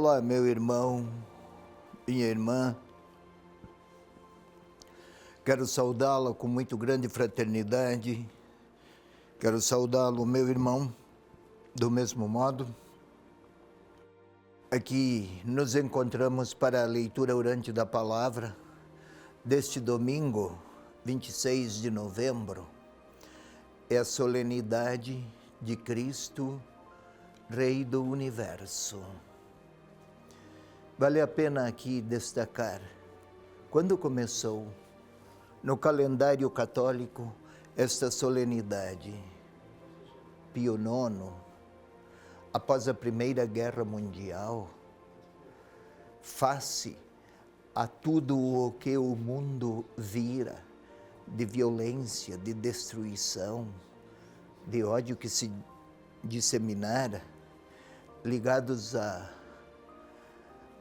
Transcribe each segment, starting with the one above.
Olá, meu irmão, minha irmã. Quero saudá-la com muito grande fraternidade. Quero saudá-lo, meu irmão, do mesmo modo. Aqui nos encontramos para a leitura orante da palavra deste domingo, 26 de novembro. É a solenidade de Cristo, Rei do Universo. Vale a pena aqui destacar, quando começou no calendário católico esta solenidade, Pio IX, após a Primeira Guerra Mundial, face a tudo o que o mundo vira de violência, de destruição, de ódio que se disseminara, ligados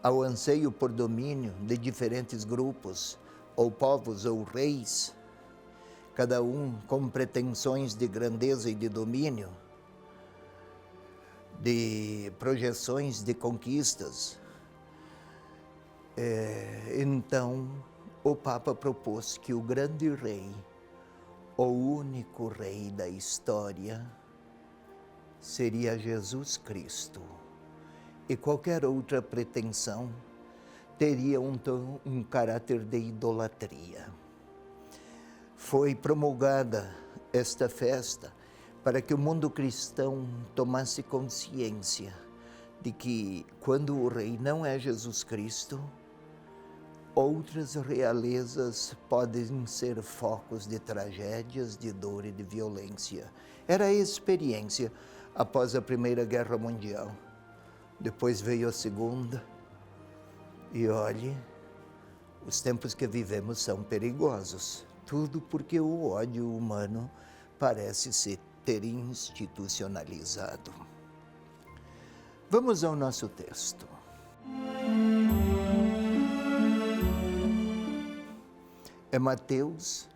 ao anseio por domínio de diferentes grupos, ou povos, ou reis, cada um com pretensões de grandeza e de domínio, de projeções de conquistas. Então, o Papa propôs que o grande rei, o único rei da história, seria Jesus Cristo. E qualquer outra pretensão teria um caráter de idolatria. Foi promulgada esta festa para que o mundo cristão tomasse consciência de que, quando o rei não é Jesus Cristo, outras realezas podem ser focos de tragédias, de dor e de violência. Era a experiência após a Primeira Guerra Mundial. Depois veio a Segunda. E olhe, os tempos que vivemos são perigosos. Tudo porque o ódio humano parece se ter institucionalizado. Vamos ao nosso texto. É Mateus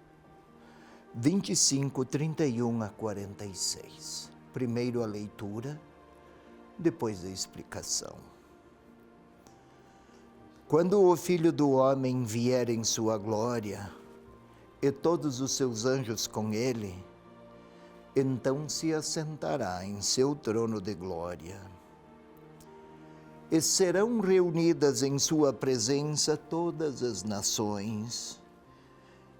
25, 31 a 46. Primeiro a leitura, depois a explicação. Quando o Filho do Homem vier em sua glória, e todos os seus anjos com ele, então se assentará em seu trono de glória. E serão reunidas em sua presença todas as nações,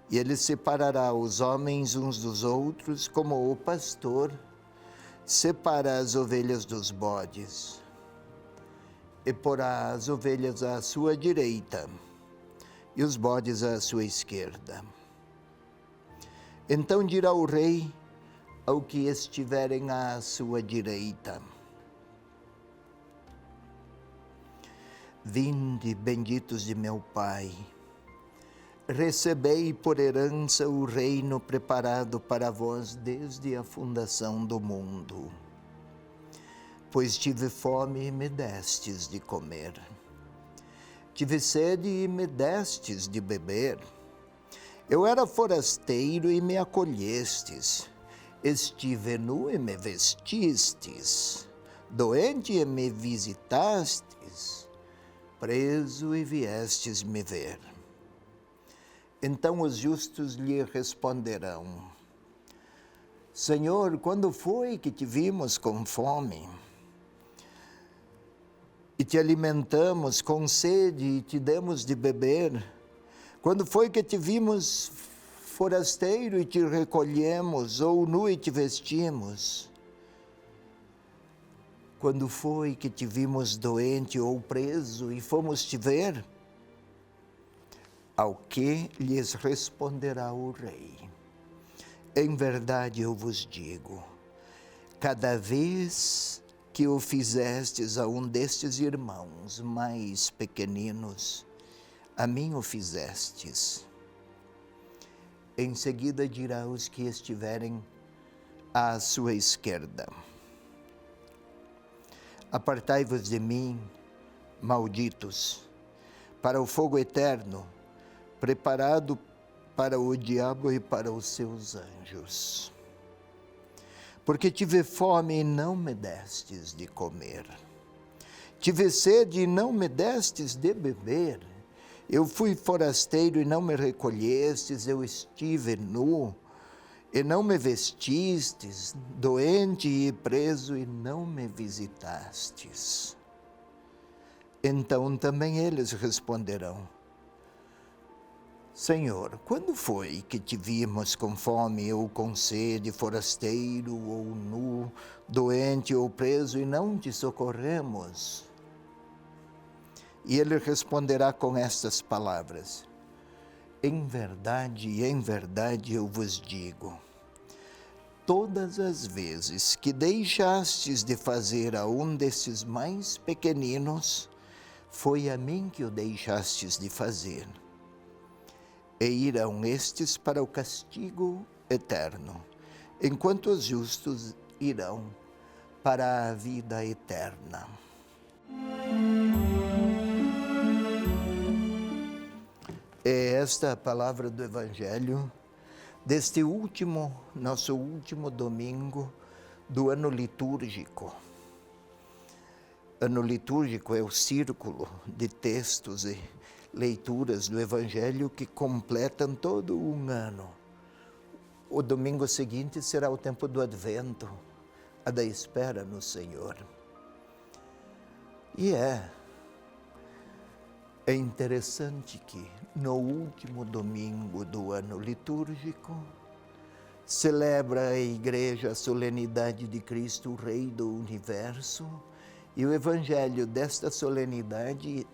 e ele separará os homens uns dos outros, como o pastor separa as ovelhas dos bodes. E porá as ovelhas à sua direita e os bodes à sua esquerda. Então dirá o rei ao que estiverem à sua direita: Vinde, benditos de meu Pai, recebei por herança o reino preparado para vós desde a fundação do mundo. Pois tive fome e me destes de comer. Tive sede e me destes de beber. Eu era forasteiro e me acolhestes. Estive nu e me vestistes. Doente e me visitastes. Preso e viestes me ver. Então os justos lhe responderão: Senhor, quando foi que te vimos com fome e te alimentamos, com sede e te demos de beber? Quando foi que te vimos forasteiro e te recolhemos, ou nu e te vestimos? Quando foi que te vimos doente ou preso e fomos te ver? Ao que lhes responderá o rei: Em verdade eu vos digo, cada vez que o fizestes a um destes irmãos mais pequeninos, a mim o fizestes. Em seguida dirá aos que estiverem à sua esquerda: Apartai-vos de mim, malditos, para o fogo eterno, preparado para o diabo e para os seus anjos. Porque tive fome e não me destes de comer. Tive sede e não me destes de beber. Eu fui forasteiro e não me recolhestes. Eu estive nu e não me vestistes. Doente e preso e não me visitastes. Então também eles responderão: Senhor, quando foi que te vimos com fome ou com sede, forasteiro ou nu, doente ou preso, e não te socorremos? E ele responderá com estas palavras: em verdade eu vos digo, todas as vezes que deixastes de fazer a um desses mais pequeninos, foi a mim que o deixastes de fazer. E irão estes para o castigo eterno, enquanto os justos irão para a vida eterna. É esta a palavra do Evangelho deste nosso último domingo do ano litúrgico. Ano litúrgico é o círculo de textos e leituras do Evangelho que completam todo um ano. O domingo seguinte será o tempo do Advento, a da espera no Senhor. E é interessante que no último domingo do ano litúrgico celebra a Igreja a solenidade de Cristo, o Rei do Universo, e o Evangelho desta solenidade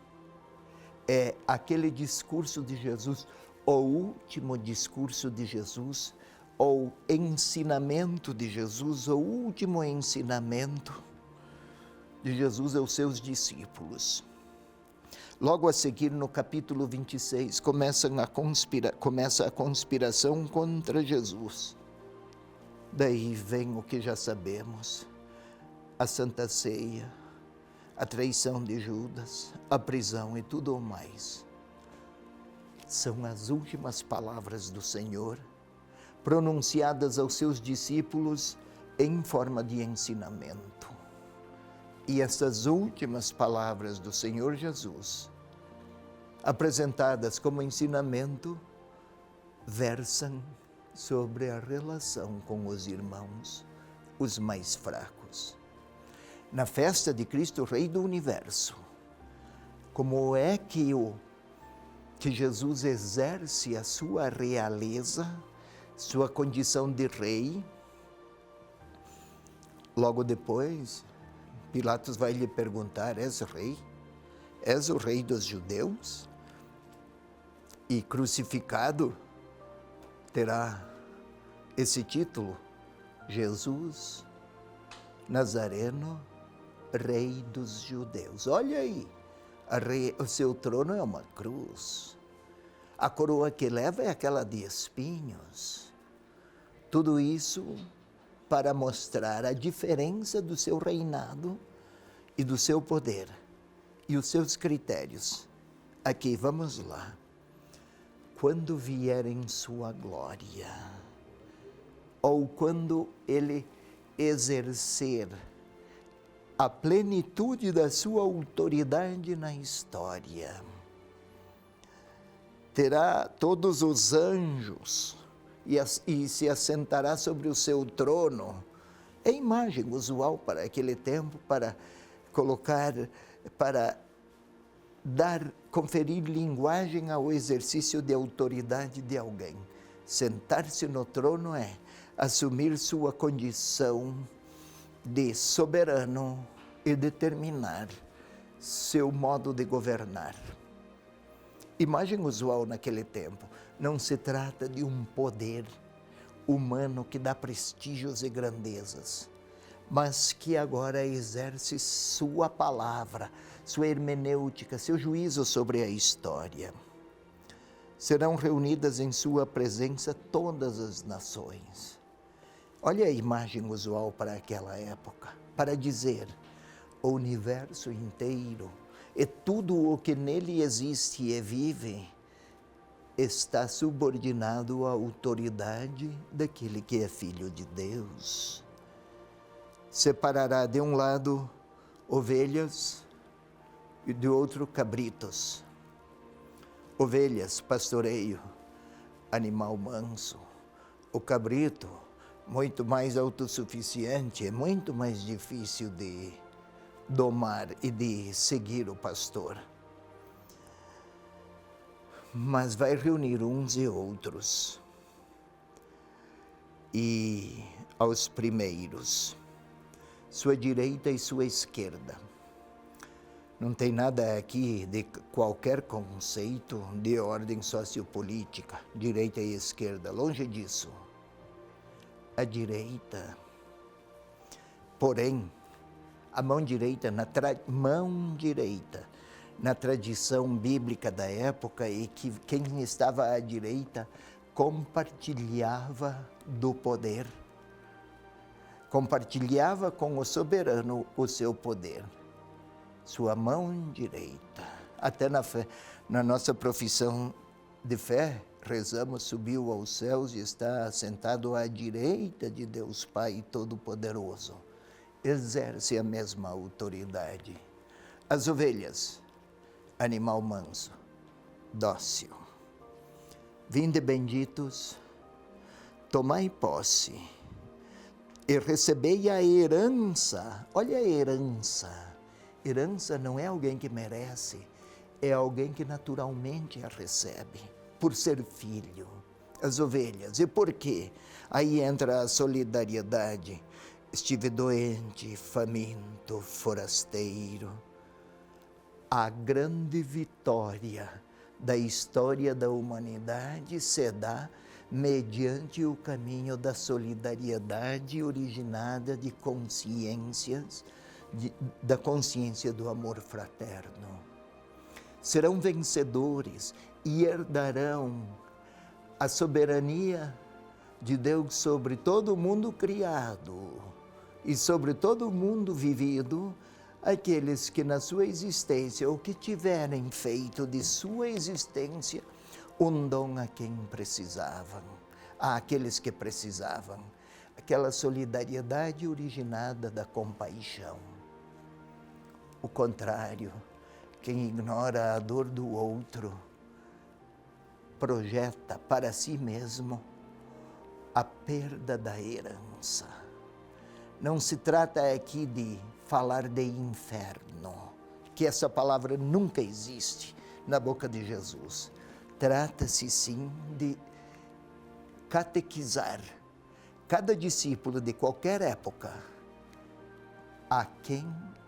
é aquele discurso de Jesus, o último discurso de Jesus, ou ensinamento de Jesus, o último ensinamento de Jesus aos seus discípulos. Logo a seguir, no capítulo 26, começa a conspiração contra Jesus. Daí vem o que já sabemos, a Santa Ceia, a traição de Judas, a prisão e tudo mais. São as últimas palavras do Senhor, pronunciadas aos seus discípulos em forma de ensinamento. E essas últimas palavras do Senhor Jesus, apresentadas como ensinamento, versam sobre a relação com os irmãos, os mais fracos. Na festa de Cristo, Rei do Universo, como é que Jesus exerce a sua realeza, sua condição de rei? Logo depois, Pilatos vai lhe perguntar: és rei? És o rei dos judeus? E crucificado terá esse título: Jesus Nazareno, Rei dos Judeus. Olha aí, o seu trono é uma cruz. A coroa que leva é aquela de espinhos. Tudo isso para mostrar a diferença do seu reinado e do seu poder e os seus critérios. Aqui, vamos lá. Quando vier em sua glória, ou quando ele exercer a plenitude da sua autoridade na história, terá todos os anjos e se assentará sobre o seu trono. É imagem usual para aquele tempo, para colocar, para conferir linguagem ao exercício de autoridade de alguém. Sentar-se no trono é assumir sua condição de soberano e determinar seu modo de governar. Imagem usual naquele tempo. Não se trata de um poder humano que dá prestígios e grandezas, mas que agora exerce sua palavra, sua hermenêutica, seu juízo sobre a história. Serão reunidas em sua presença todas as nações. Olha a imagem usual para aquela época, para dizer: o universo inteiro e tudo o que nele existe e vive está subordinado à autoridade daquele que é Filho de Deus. Separará de um lado ovelhas e do outro cabritos. Ovelhas, pastoreio, animal manso. O cabrito, muito mais autossuficiente, é muito mais difícil de domar e de seguir o pastor. Mas vai reunir uns e outros. E aos primeiros, sua direita e sua esquerda. Não tem nada aqui de qualquer conceito de ordem sociopolítica, direita e esquerda, longe disso. A direita, porém, a mão direita, na tradição bíblica da época, e que quem estava à direita compartilhava do poder, compartilhava com o soberano o seu poder. Sua mão direita. Até na nossa profissão de fé, rezamos, subiu aos céus e está sentado à direita de Deus Pai Todo-Poderoso. Exerce a mesma autoridade. As ovelhas, animal manso, dócil. Vinde benditos, tomai posse e recebei a herança. Olha a herança. Herança não é alguém que merece, é alguém que naturalmente a recebe, por ser filho. As ovelhas. E por quê? Aí entra a solidariedade. Estive doente, faminto, forasteiro. A grande vitória da história da humanidade se dá mediante o caminho da solidariedade originada de consciências, da consciência do amor fraterno. Serão vencedores e herdarão a soberania de Deus sobre todo o mundo criado e sobre todo o mundo vivido, aqueles que na sua existência, ou que tiverem feito de sua existência um dom a quem precisavam, àqueles que precisavam, aquela solidariedade originada da compaixão. O contrário, quem ignora a dor do outro, projeta para si mesmo a perda da herança. Não se trata aqui de falar de inferno, que essa palavra nunca existe na boca de Jesus. Trata-se sim de catequizar cada discípulo de qualquer época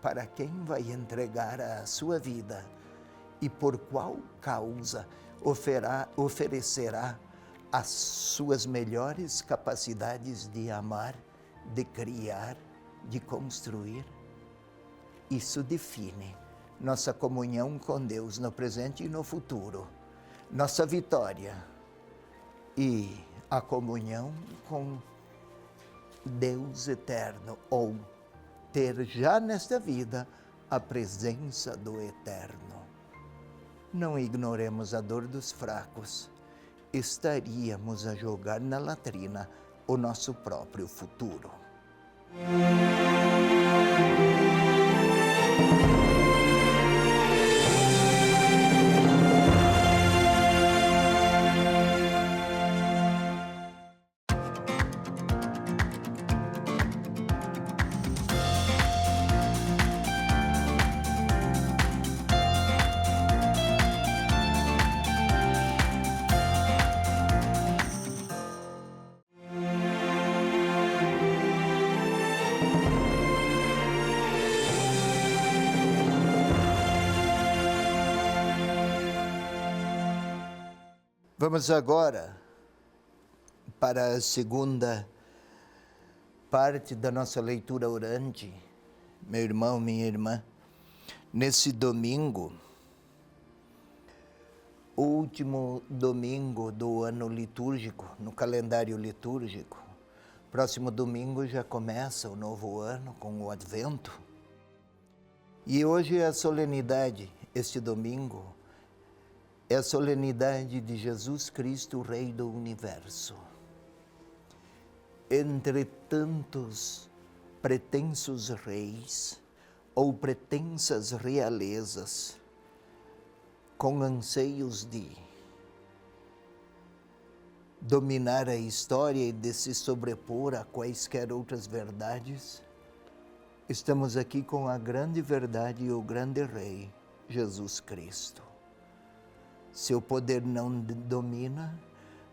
para quem vai entregar a sua vida e por qual causa oferecerá as suas melhores capacidades de amar, de criar, de construir. Isso define nossa comunhão com Deus no presente e no futuro, nossa vitória e a comunhão com Deus eterno, ou ter já nesta vida a presença do eterno. Não ignoremos a dor dos fracos, estaríamos a jogar na latrina o nosso próprio futuro. Vamos agora para a segunda parte da nossa leitura orante. Meu irmão, minha irmã, nesse domingo, o último domingo do ano litúrgico, no calendário litúrgico, próximo domingo já começa o novo ano com o Advento. E hoje é a solenidade, este domingo, é a solenidade de Jesus Cristo, Rei do Universo. Entre tantos pretensos reis, ou pretensas realezas, com anseios de dominar a história e de se sobrepor a quaisquer outras verdades, estamos aqui com a grande verdade e o grande Rei, Jesus Cristo. Seu poder não domina,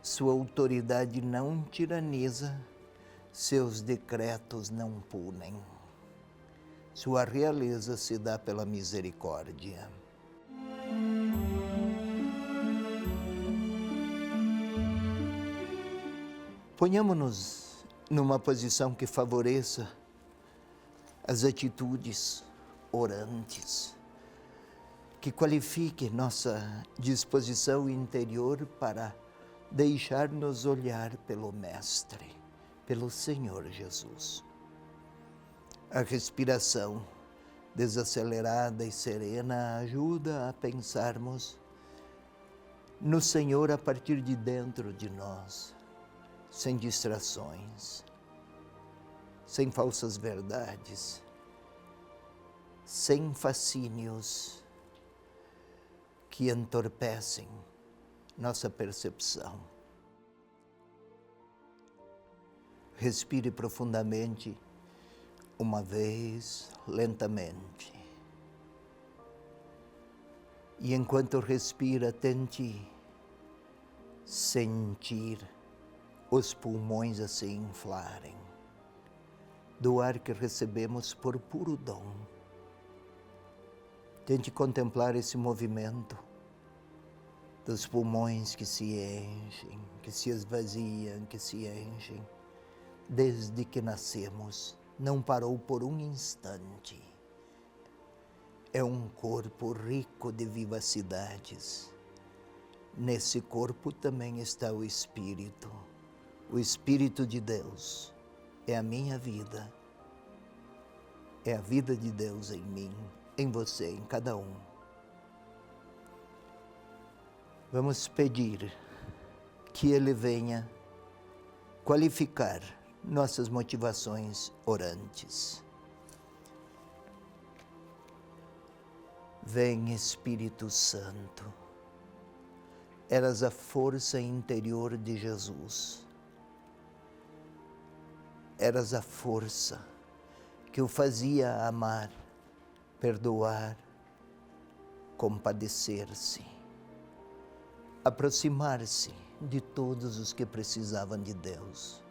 sua autoridade não tiraniza, seus decretos não punem. Sua realeza se dá pela misericórdia. Ponhamos-nos numa posição que favoreça as atitudes orantes, que qualifique nossa disposição interior para deixar-nos olhar pelo Mestre, pelo Senhor Jesus. A respiração desacelerada e serena ajuda a pensarmos no Senhor a partir de dentro de nós, sem distrações, sem falsas verdades, sem fascínios que entorpecem nossa percepção. Respire profundamente, uma vez, lentamente. E enquanto respira, tente sentir os pulmões a se inflarem do ar que recebemos por puro dom. Tente contemplar esse movimento dos pulmões que se enchem, que se esvaziam, que se enchem. Desde que nascemos, não parou por um instante. É um corpo rico de vivacidades. Nesse corpo também está o Espírito de Deus. É a minha vida, é a vida de Deus em mim, em você, em cada um. Vamos pedir que Ele venha qualificar nossas motivações orantes. Vem, Espírito Santo, eras a força interior de Jesus. Eras a força que o fazia amar, perdoar, compadecer-se, aproximar-se de todos os que precisavam de Deus.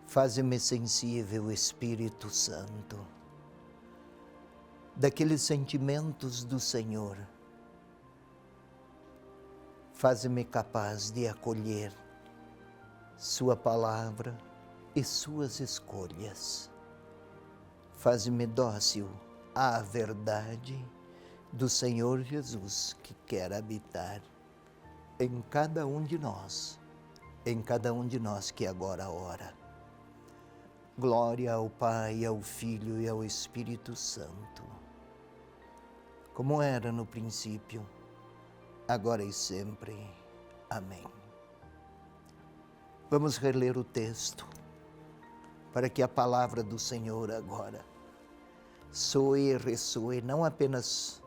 Faze-me sensível, Espírito Santo, daqueles sentimentos do Senhor. Faze-me capaz de acolher Sua palavra e suas escolhas. Faz-me dócil à verdade do Senhor Jesus, que quer habitar em cada um de nós que agora ora. Glória ao Pai, ao Filho e ao Espírito Santo, como era no princípio, agora e sempre. Amém. Vamos reler o texto, para que a palavra do Senhor agora soe e ressoe, não apenas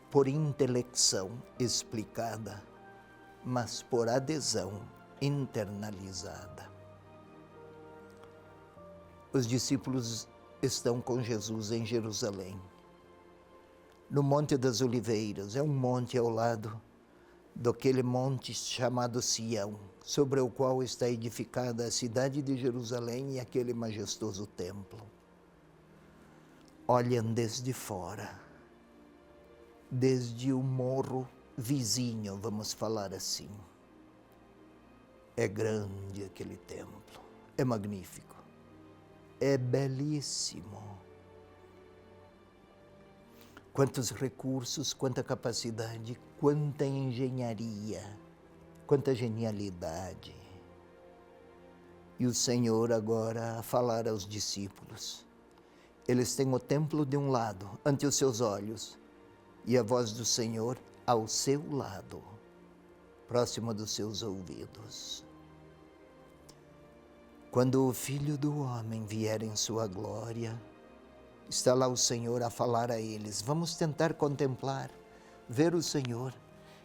por intelecção explicada, mas por adesão internalizada. Os discípulos estão com Jesus em Jerusalém, no Monte das Oliveiras. É um monte ao lado daquele monte chamado Sião, sobre o qual está edificada a cidade de Jerusalém e aquele majestoso templo. Olham desde fora, desde o morro vizinho, vamos falar assim. É grande aquele templo, é magnífico, é belíssimo. Quantos recursos, quanta capacidade, quanta engenharia, quanta genialidade. E o Senhor agora a falar aos discípulos. Eles têm o templo de um lado, ante os seus olhos, e a voz do Senhor ao seu lado, próximo dos seus ouvidos. Quando o Filho do Homem vier em sua glória, Está lá o Senhor a falar a eles. Vamos tentar contemplar, ver o Senhor.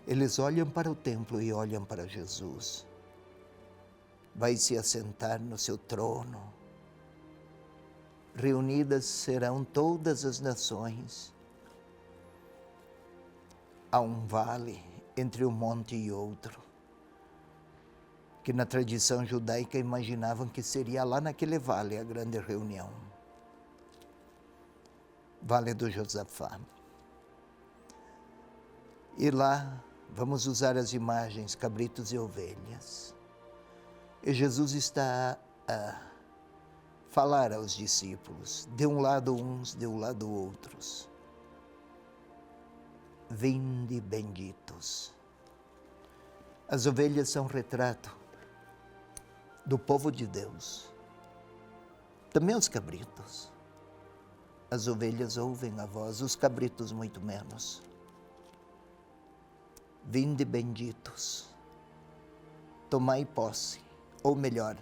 Eles olham para o templo e olham para Jesus. Vai se assentar no seu trono. Reunidas serão todas as nações. Há um vale entre um monte e outro, que na tradição judaica imaginavam que seria lá naquele vale a grande reunião. Vale do Josafá. E lá vamos usar as imagens, cabritos e ovelhas. E Jesus está a falar aos discípulos, de um lado uns, de um lado outros. Vinde benditos. As ovelhas são retrato do povo de Deus. Também os cabritos. As ovelhas ouvem a voz, os cabritos muito menos. Vinde benditos. Tomai posse, ou melhor,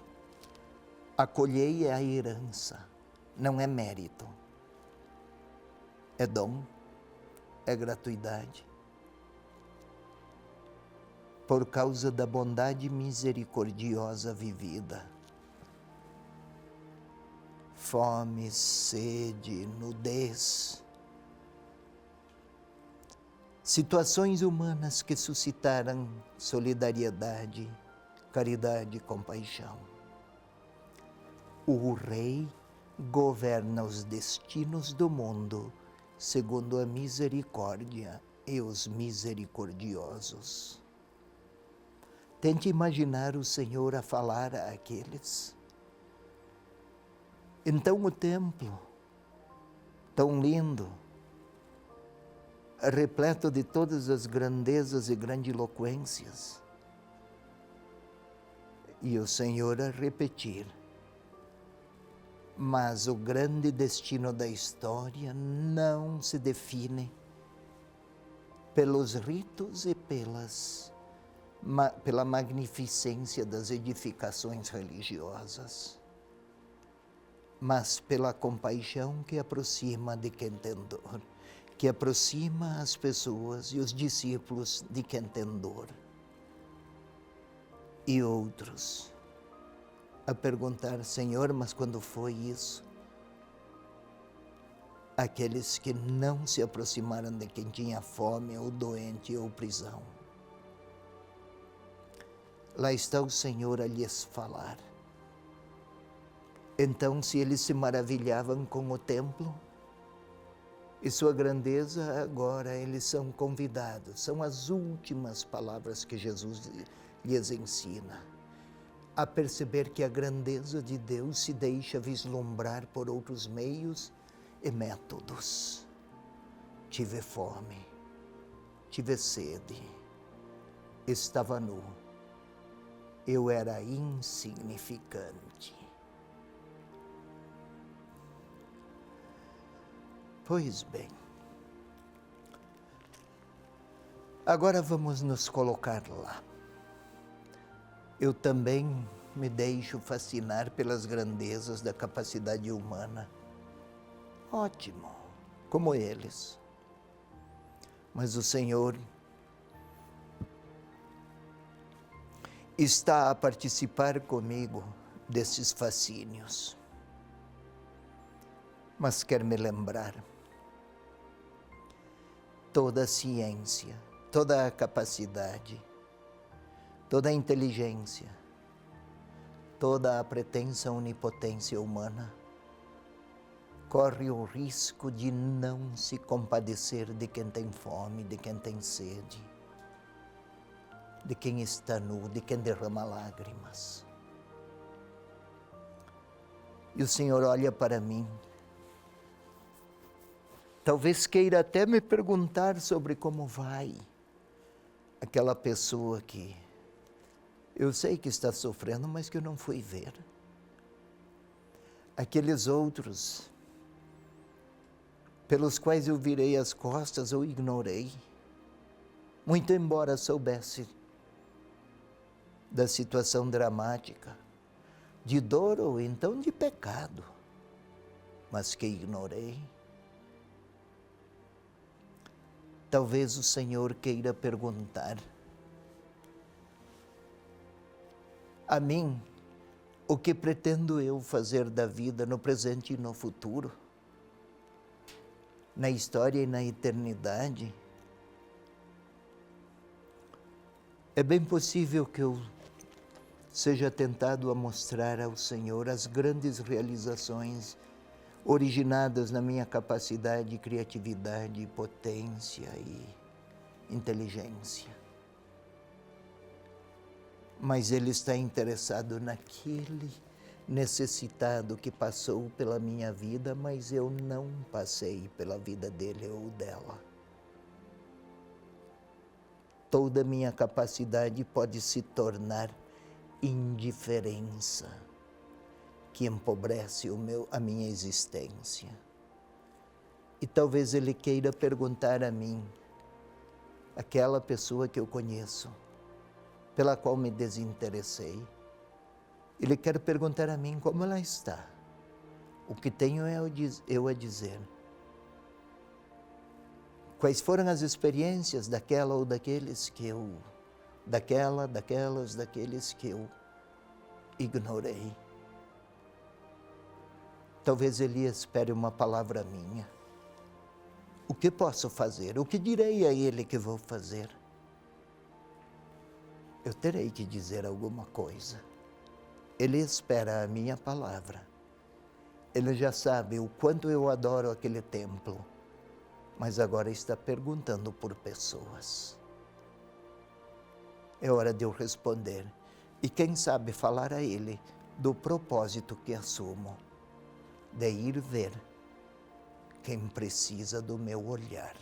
acolhei a herança. Não é mérito. É dom. É gratuidade. Por causa da bondade misericordiosa vivida. Fome, sede, nudez. Situações humanas que suscitaram solidariedade, caridade e compaixão. O Rei governa os destinos do mundo segundo a misericórdia e os misericordiosos. Tente imaginar o Senhor a falar àqueles. Então o templo, tão lindo, repleto de todas as grandezas e grandiloquências, e o Senhor a repetir: mas o grande destino da história não se define pelos ritos e pela magnificência das edificações religiosas, mas pela compaixão que aproxima de quem tem dor, que aproxima as pessoas e os discípulos de quem tem dor. E outros a perguntar: Senhor, mas quando foi isso? Aqueles que não se aproximaram de quem tinha fome, ou doente, ou prisão. Lá está o Senhor a lhes falar. Então, se eles se maravilhavam com o templo e sua grandeza, agora eles são convidados. São as últimas palavras que Jesus lhes ensina. A perceber que a grandeza de Deus se deixa vislumbrar por outros meios e métodos. Tive fome, tive sede, estava nu, eu era insignificante. Pois bem, agora vamos nos colocar lá. Eu também me deixo fascinar pelas grandezas da capacidade humana. Ótimo, como eles. Mas o Senhor está a participar comigo desses fascínios. Mas quer me lembrar, toda a ciência, toda a capacidade, toda a inteligência, toda a pretensa onipotência humana corre o risco de não se compadecer de quem tem fome, de quem tem sede, de quem está nu, de quem derrama lágrimas. E o Senhor olha para mim. Talvez queira até me perguntar sobre como vai aquela pessoa que eu sei que está sofrendo, mas que eu não fui ver. Aqueles outros pelos quais eu virei as costas ou ignorei, muito embora soubesse da situação dramática, de dor ou então de pecado, mas que ignorei. talvez o Senhor queira perguntar a mim o que pretendo eu fazer da vida no presente e no futuro, na história e na eternidade. É bem possível que eu seja tentado a mostrar ao Senhor as grandes realizações originadas na minha capacidade, criatividade, potência e inteligência. Mas Ele está interessado naquele necessitado que passou pela minha vida, mas eu não passei pela vida dele ou dela. Toda minha capacidade pode se tornar indiferença, que empobrece a minha existência. E talvez Ele queira perguntar a mim, aquela pessoa que eu conheço, pela qual me desinteressei, Ele quer perguntar a mim como ela está. O que tenho eu a dizer. Quais foram as experiências daquela ou daqueles que eu, daqueles que eu ignorei. Talvez Ele espere uma palavra minha. O que posso fazer? O que direi a Ele que vou fazer? Eu terei que dizer alguma coisa. Ele espera a minha palavra. Ele já sabe o quanto eu adoro aquele templo, mas agora está perguntando por pessoas. É hora de eu responder e quem sabe falar a Ele do propósito que assumo, de ir ver quem precisa do meu olhar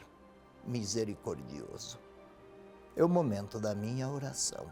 misericordioso. É o momento da minha oração.